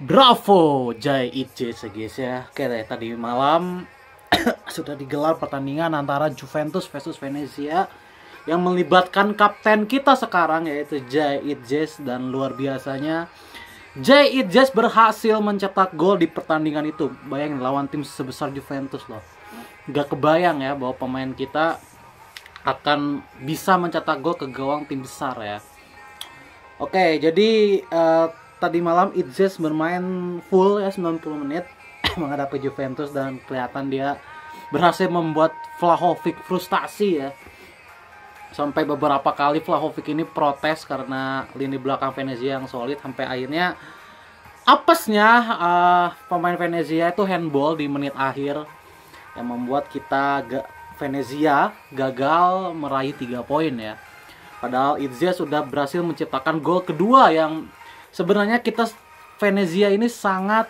Bravo Jai Itje guys ya. Oke deh, tadi malam sudah digelar pertandingan antara Juventus versus Venezia yang melibatkan kapten kita sekarang yaitu Jai Itje, dan luar biasanya Jai Itje berhasil mencetak gol di pertandingan itu. Bayangin lawan tim sebesar Juventus loh. Gak kebayang ya bahwa pemain kita akan bisa mencetak gol ke gawang tim besar ya. Oke, jadi tadi malam Itje bermain full ya 90 menit menghadapi Juventus, dan kelihatan dia berhasil membuat Vlahovic frustasi ya. Sampai beberapa kali Vlahovic ini protes karena lini belakang Venezia yang solid, sampai akhirnya apesnya pemain Venezia itu handball di menit akhir yang membuat Venezia gagal meraih 3 poin ya. Padahal Itje sudah berhasil menciptakan gol kedua yang sebenarnya Venezia ini sangat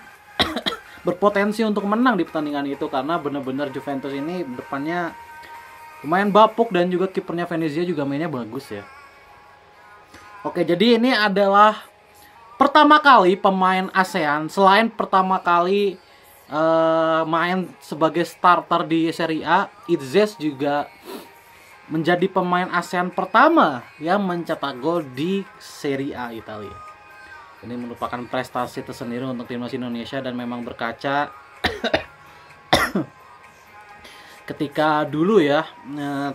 berpotensi untuk menang di pertandingan itu, karena benar-benar Juventus ini depannya lumayan bapuk dan juga kipernya Venezia juga mainnya bagus ya. Oke, jadi ini adalah pertama kali pemain ASEAN selain pertama kali main sebagai starter di Serie A, Itje juga menjadi pemain ASEAN pertama yang mencetak gol di Serie A Italia. Ini merupakan prestasi tersendiri untuk timnas Indonesia, dan memang berkaca ketika dulu ya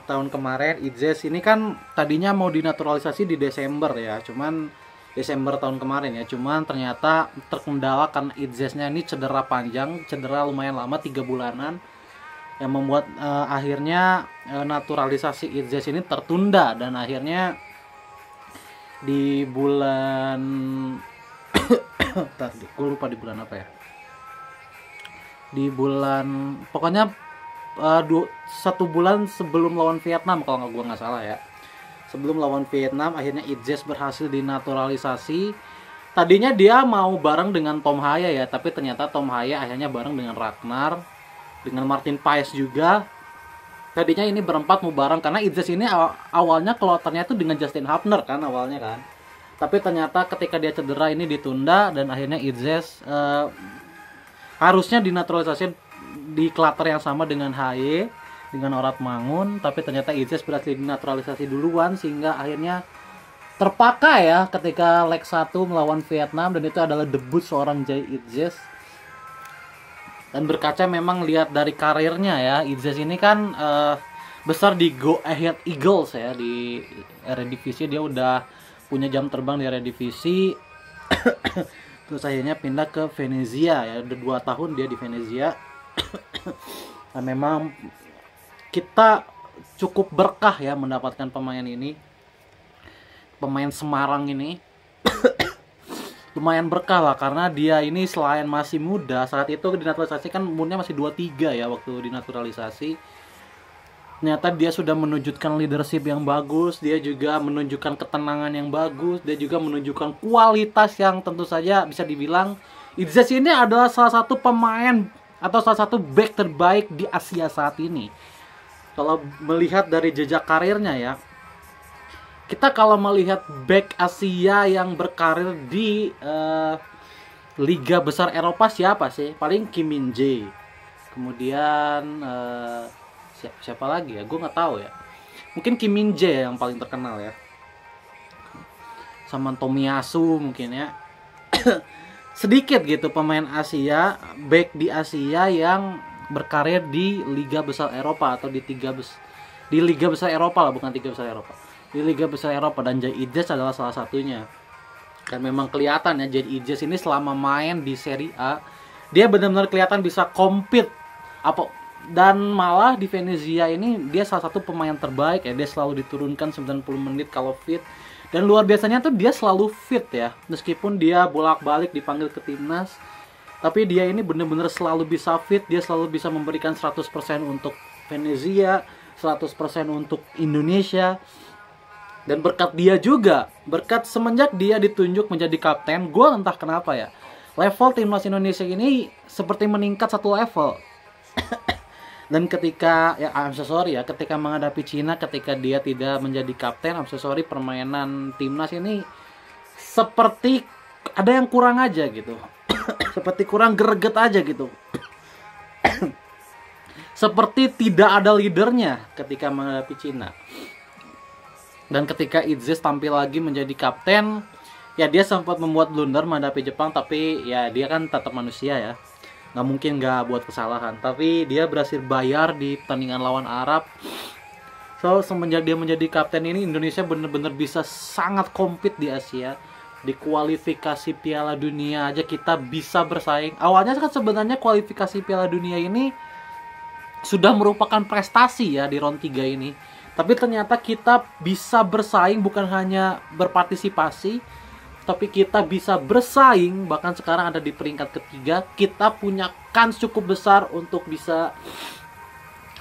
tahun kemarin Itje ini kan tadinya mau dinaturalisasi di Desember ya, cuman Desember tahun kemarin ya, cuman ternyata terkendala karena Itje-nya ini cedera panjang, cedera lumayan lama 3 bulanan, yang membuat akhirnya naturalisasi Itje ini tertunda, dan akhirnya di bulan tadi gue lupa di bulan apa ya, di bulan pokoknya 1 bulan sebelum lawan Vietnam kalau gue nggak salah ya, sebelum lawan Vietnam akhirnya Itje berhasil dinaturalisasi. Tadinya dia mau bareng dengan Tom Haya ya, tapi ternyata Tom Haya akhirnya bareng dengan Ragnar, dengan Martin Paes juga. Tadinya ini berempat mau bareng karena Itje ini awalnya kloternya itu dengan Justin Hafner kan awalnya kan. Tapi ternyata ketika dia cedera ini ditunda, dan akhirnya Itje harusnya dinaturalisasi di klater yang sama dengan HY, dengan Orat Mangun, tapi ternyata Itje berhasil dinaturalisasi duluan, sehingga akhirnya terpakai ya ketika leg 1 melawan Vietnam, dan itu adalah debut seorang Jai Itje. Dan berkaca memang lihat dari karirnya ya, Itje ini kan besar di Go Ahead Eagles ya, di Eredivisie dia udah punya jam terbang di Eredivisie. Terus akhirnya pindah ke Venezia ya, udah 2 tahun dia di Venezia. Nah, memang kita cukup berkah ya mendapatkan pemain ini, pemain Semarang ini. Lumayan berkah lah, karena dia ini selain masih muda, saat itu dinaturalisasi kan umurnya masih 23 ya waktu dinaturalisasi. Ternyata dia sudah menunjukkan leadership yang bagus, dia juga menunjukkan ketenangan yang bagus, dia juga menunjukkan kualitas yang tentu saja bisa dibilang Itje ini adalah salah satu pemain atau salah satu back terbaik di Asia saat ini. Kalau melihat dari jejak karirnya ya, kita kalau melihat back Asia yang berkarir di liga besar Eropa siapa sih? Paling Kim Min Jae. Kemudian siapa lagi ya? Gue nggak tahu ya. Mungkin Kim Min Jae yang paling terkenal ya. Sama Tomiyasu mungkin ya. Sedikit gitu pemain Asia, back di Asia yang berkarir di liga besar Eropa atau di liga besar Eropa lah, bukan 3 besar Eropa. Di liga besar Eropa, dan Jai Itje adalah salah satunya. Dan memang kelihatan ya Jai Itje ini selama main di Serie A dia benar-benar kelihatan bisa compete dan malah di Venezia ini dia salah satu pemain terbaik ya, dia selalu diturunkan 90 menit kalau fit. Dan luar biasanya tuh dia selalu fit ya, meskipun dia bolak-balik dipanggil ke timnas, tapi dia ini benar-benar selalu bisa fit, dia selalu bisa memberikan 100% untuk Venezia, 100% untuk Indonesia. Dan berkat dia juga, berkat semenjak dia ditunjuk menjadi kapten, gue entah kenapa ya, level timnas Indonesia ini seperti meningkat 1 level. Dan ketika ya I'm so sorry ya, ketika menghadapi Cina, ketika dia tidak menjadi kapten, I'm so sorry, permainan timnas ini seperti ada yang kurang aja gitu. seperti kurang greget aja gitu. Seperti tidak ada leadernya ketika menghadapi Cina. Dan ketika Itzes tampil lagi menjadi kapten, ya dia sempat membuat blunder menghadapi Jepang, tapi ya dia kan tetap manusia ya, nggak mungkin nggak buat kesalahan. Tapi dia berhasil bayar di pertandingan lawan Arab. So semenjak dia menjadi kapten ini, Indonesia benar-benar bisa sangat compete di Asia. Di kualifikasi Piala Dunia aja kita bisa bersaing. Awalnya kan sebenarnya kualifikasi Piala Dunia ini sudah merupakan prestasi ya di round 3 ini. Tapi ternyata kita bisa bersaing, bukan hanya berpartisipasi, tapi kita bisa bersaing, bahkan sekarang ada di peringkat ketiga. Kita punya kans cukup besar untuk bisa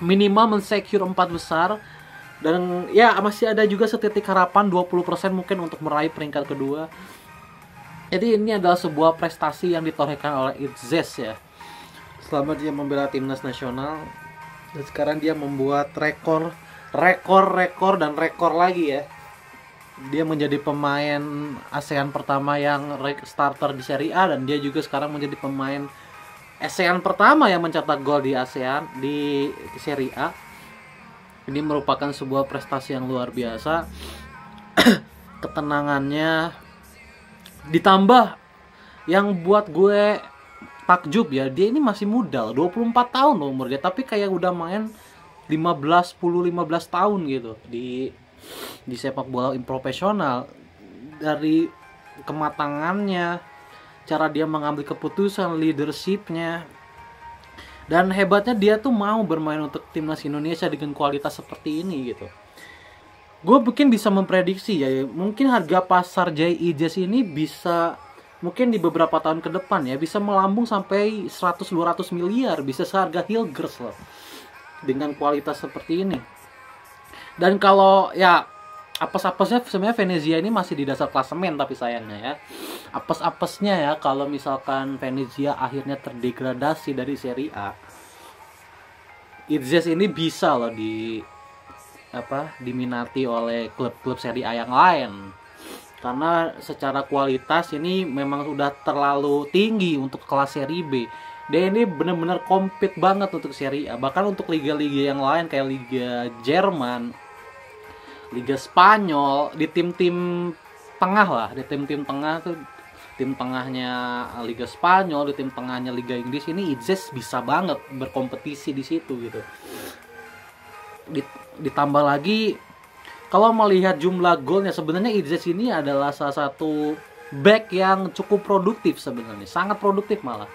minimal mensecure 4 besar. Dan ya masih ada juga setitik harapan 20% mungkin untuk meraih peringkat kedua. Jadi ini adalah sebuah prestasi yang ditorehkan oleh Itzes ya, selama dia membela timnas nasional. Dan sekarang dia membuat rekor dan rekor lagi ya. Dia menjadi pemain ASEAN pertama yang starter di Serie A, dan dia juga sekarang menjadi pemain ASEAN pertama yang mencetak gol di ASEAN di Serie A. Ini merupakan sebuah prestasi yang luar biasa. Ketenangannya ditambah yang buat gue takjub ya, dia ini masih muda, 24 tahun loh umur dia, tapi kayak udah main 15 tahun gitu di sepak bola profesional. Dari kematangannya, cara dia mengambil keputusan, leadershipnya, dan hebatnya dia tuh mau bermain untuk timnas Indonesia dengan kualitas seperti ini gitu. Gue mungkin bisa memprediksi ya, mungkin harga pasar J.I.J.S ini bisa mungkin di beberapa tahun ke depan ya bisa melambung sampai 100-200 miliar, bisa seharga Hilgers loh dengan kualitas seperti ini. Dan kalau ya apes-apesnya sebenarnya Venezia ini masih di dasar klasemen, tapi sayangnya ya apes-apesnya ya kalau misalkan Venezia akhirnya terdegradasi dari Serie A, Itzes ini bisa loh diminati oleh klub-klub Serie A yang lain. Karena secara kualitas ini memang sudah terlalu tinggi untuk kelas Serie B. Dia ini benar-benar compete banget untuk Serie A. Bahkan untuk liga-liga yang lain kayak Liga Jerman, Liga Spanyol, di tim-tim tengah lah, di tim-tim tengah tuh, tim tengahnya Liga Spanyol, di tim tengahnya Liga Inggris, ini Itzes bisa banget berkompetisi di situ gitu. Ditambah lagi kalau melihat jumlah golnya, sebenarnya Itzes ini adalah salah satu back yang cukup produktif sebenarnya, sangat produktif malah.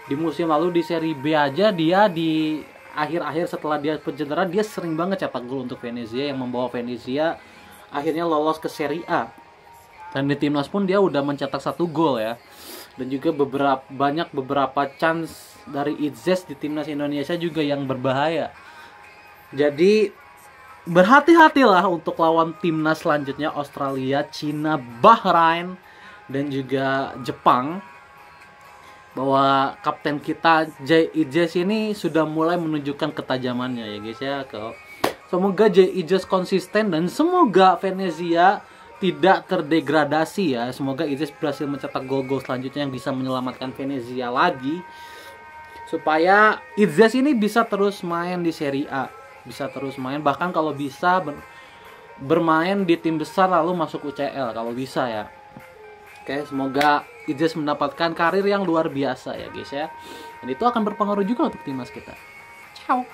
Di musim lalu di Serie B aja dia di akhir-akhir setelah dia cedera, dia sering banget cetak gol untuk Venezia yang membawa Venezia akhirnya lolos ke Serie A. Dan di timnas pun dia udah mencetak 1 gol ya. Dan juga beberapa chance dari Itzes di timnas Indonesia juga yang berbahaya. Jadi berhati-hatilah untuk lawan timnas selanjutnya, Australia, Cina, Bahrain, dan juga Jepang. Bahwa kapten kita J.I.J.S ini sudah mulai menunjukkan ketajamannya ya guys ya. Semoga J.I.J.S konsisten dan semoga Venezia tidak terdegradasi ya. Semoga J.I.J.S berhasil mencetak gol-gol selanjutnya yang bisa menyelamatkan Venezia lagi, supaya J.I.J.S ini bisa terus main di Serie A, bisa terus main, bahkan kalau bisa bermain di tim besar lalu masuk UCL kalau bisa ya. Oke, semoga J.I.J.S mendapatkan karir yang luar biasa ya guys ya. Dan itu akan berpengaruh juga untuk timnas kita. Ciao.